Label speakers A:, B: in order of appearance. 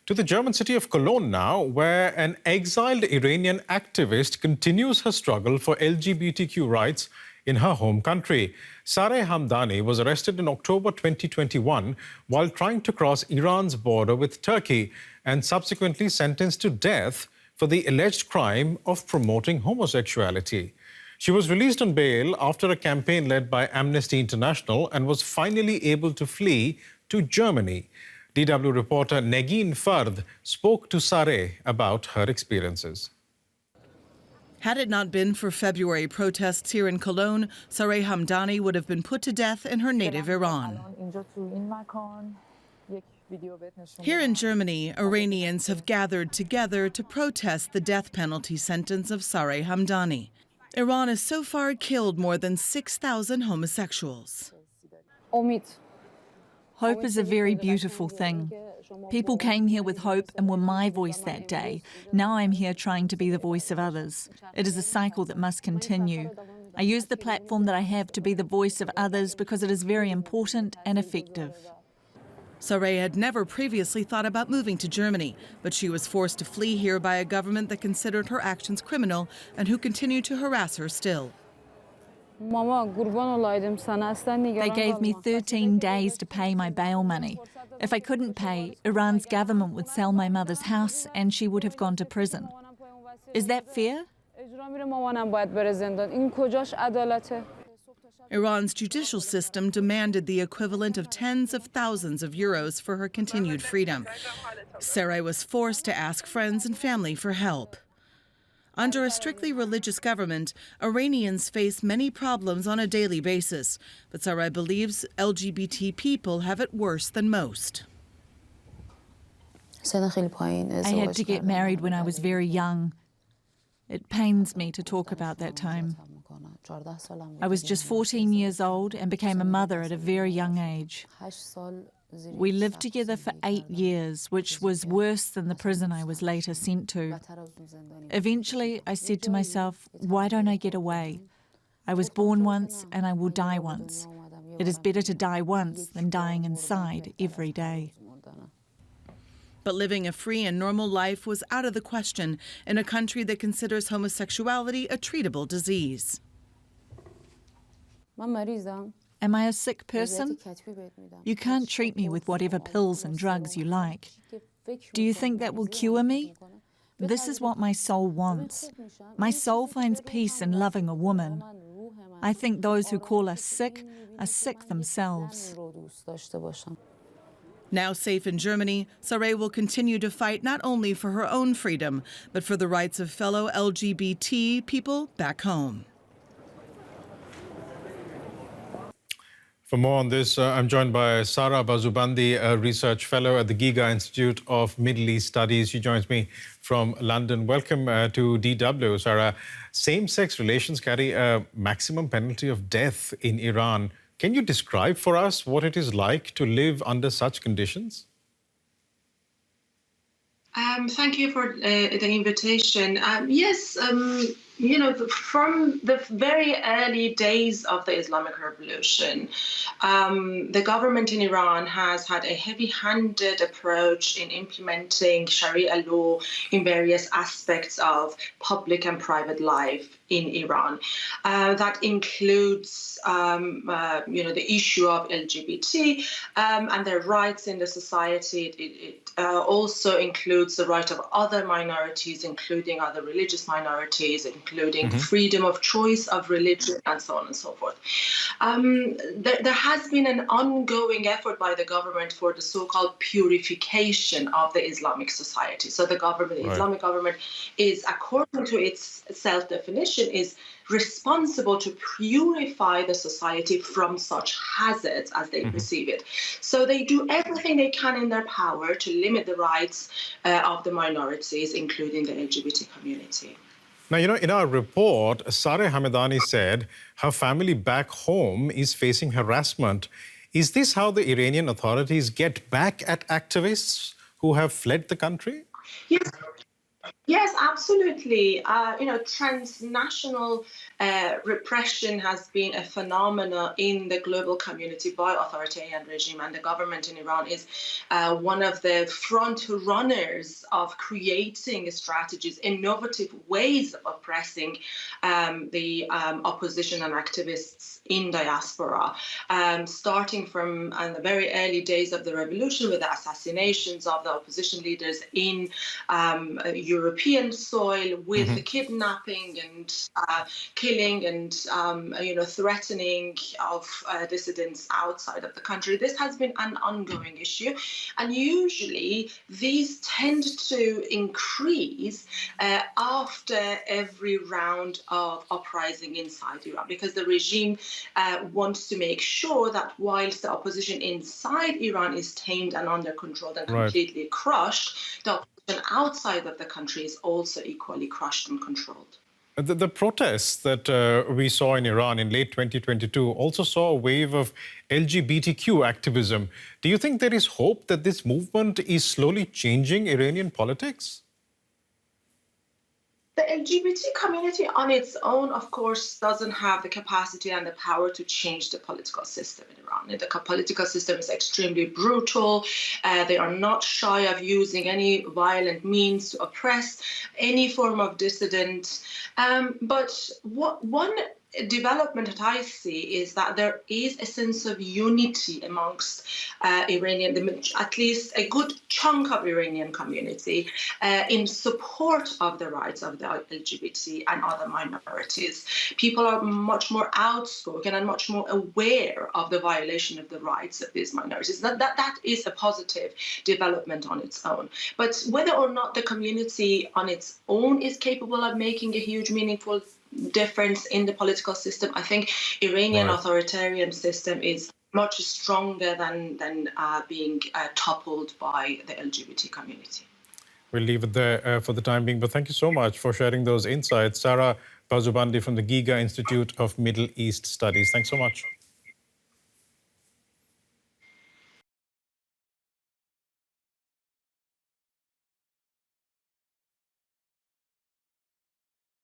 A: To the German city of Cologne now, where an exiled Iranian activist continues her struggle for LGBTQ rights in her home country. Sareh Hamdani was arrested in October 2021 while trying to cross Iran's border with Turkey and subsequently sentenced to death for the alleged crime of promoting homosexuality. She was released on bail after a campaign led by Amnesty International and was finally able to flee to Germany. DW reporter Negin Fard spoke to Sareh about her experiences.
B: Had it not been for February protests here in Cologne, Sareh Hamdani would have been put to death in her native Iran. Here in Germany, Iranians have gathered together to protest the death penalty sentence of Sareh Hamdani. Iran has so far killed more than 6,000 homosexuals.
C: Hope is a very beautiful thing. People came here with hope and were my voice that day. Now I'm here trying to be the voice of others. It is a cycle that must continue. I use the platform that I have to be the voice of others because it is very important and effective.
B: Sareh had never previously thought about moving to Germany, but she was forced to flee here by a government that considered her actions criminal and who continued to harass her still.
C: They gave me 13 days to pay my bail money. If I couldn't pay, Iran's government would sell my mother's house and she would have gone to prison. Is that fair?
B: Iran's judicial system demanded the equivalent of tens of thousands of euros for her continued freedom. Sareh was forced to ask friends and family for help. Under a strictly religious government, Iranians face many problems on a daily basis, but Sareh believes LGBT people have it worse than most.
C: I had to get married when I was very young. It pains me to talk about that time. I was just 14 years old and became a mother at a very young age. We lived together for 8 years, which was worse than the prison I was later sent to. Eventually, I said to myself, why don't I get away? I was born once and I will die once. It is better to die once than dying inside every day.
B: But living a free and normal life was out of the question in a country that considers homosexuality a treatable disease.
C: Am I a sick person? You can't treat me with whatever pills and drugs you like. Do you think that will cure me? This is what my soul wants. My soul finds peace in loving a woman. I think those who call us sick are sick themselves.
B: Now safe in Germany, Sareh will continue to fight not only for her own freedom, but for the rights of fellow LGBT people back home.
A: For more on this, I'm joined by Sara Bazoobandi, a research fellow at the GIGA Institute of Middle East Studies. She joins me from London. Welcome to DW, Sara. Same-sex relations carry a maximum penalty of death in Iran. Can you describe for us what it is like to live under such conditions?
D: Thank you for the invitation. Yes, from the very early days of the Islamic Revolution, the government in Iran has had a heavy-handed approach in implementing Sharia law in various aspects of public and private life in Iran. That includes, the issue of LGBT and their rights in the society. It also includes the right of other minorities, including other religious minorities, including freedom of choice of religion, and so on and so forth. There has been an ongoing effort by the government for the so-called purification of the Islamic society. So the Islamic government is, according to its self-definition, is responsible to purify the society from such hazards as they perceive it. So they do everything they can in their power to limit the rights of the minorities, including the LGBT community.
A: Now, in our report, Sareh Hamdani said her family back home is facing harassment. Is this how the Iranian authorities get back at activists who have fled the country?
D: Yes. Yes, absolutely. Transnational repression has been a phenomenon in the global community by authoritarian regime, and the government in Iran is one of the front runners of creating strategies, innovative ways of oppressing the opposition and activists in diaspora, starting from the very early days of the revolution with the assassinations of the opposition leaders in European soil, with the kidnapping and killing and threatening of dissidents outside of the country. This has been an ongoing issue, and usually these tend to increase after every round of uprising inside Iran, because the regime wants to make sure that whilst the opposition inside Iran is tamed and under control and completely crushed, the opposition outside of the country is also equally crushed and controlled.
A: The protests that we saw in Iran in late 2022 also saw a wave of LGBTQ activism. Do you think there is hope that this movement is slowly changing Iranian politics?
D: The LGBT community on its own, of course, doesn't have the capacity and the power to change the political system in Iran. The political system is extremely brutal. They are not shy of using any violent means to oppress any form of dissident. But one development that I see is that there is a sense of unity amongst at least a good chunk of Iranian community in support of the rights of the LGBT and other minorities. People are much more outspoken and much more aware of the violation of the rights of these minorities. That is a positive development on its own. But whether or not the community on its own is capable of making a huge, meaningful difference in the political system, I think Iranian authoritarian system is much stronger than being toppled by the LGBT community.
A: We'll leave it there for the time being, but thank you so much for sharing those insights. Sara Bazoobandi from the GIGA Institute of Middle East Studies. Thanks so much.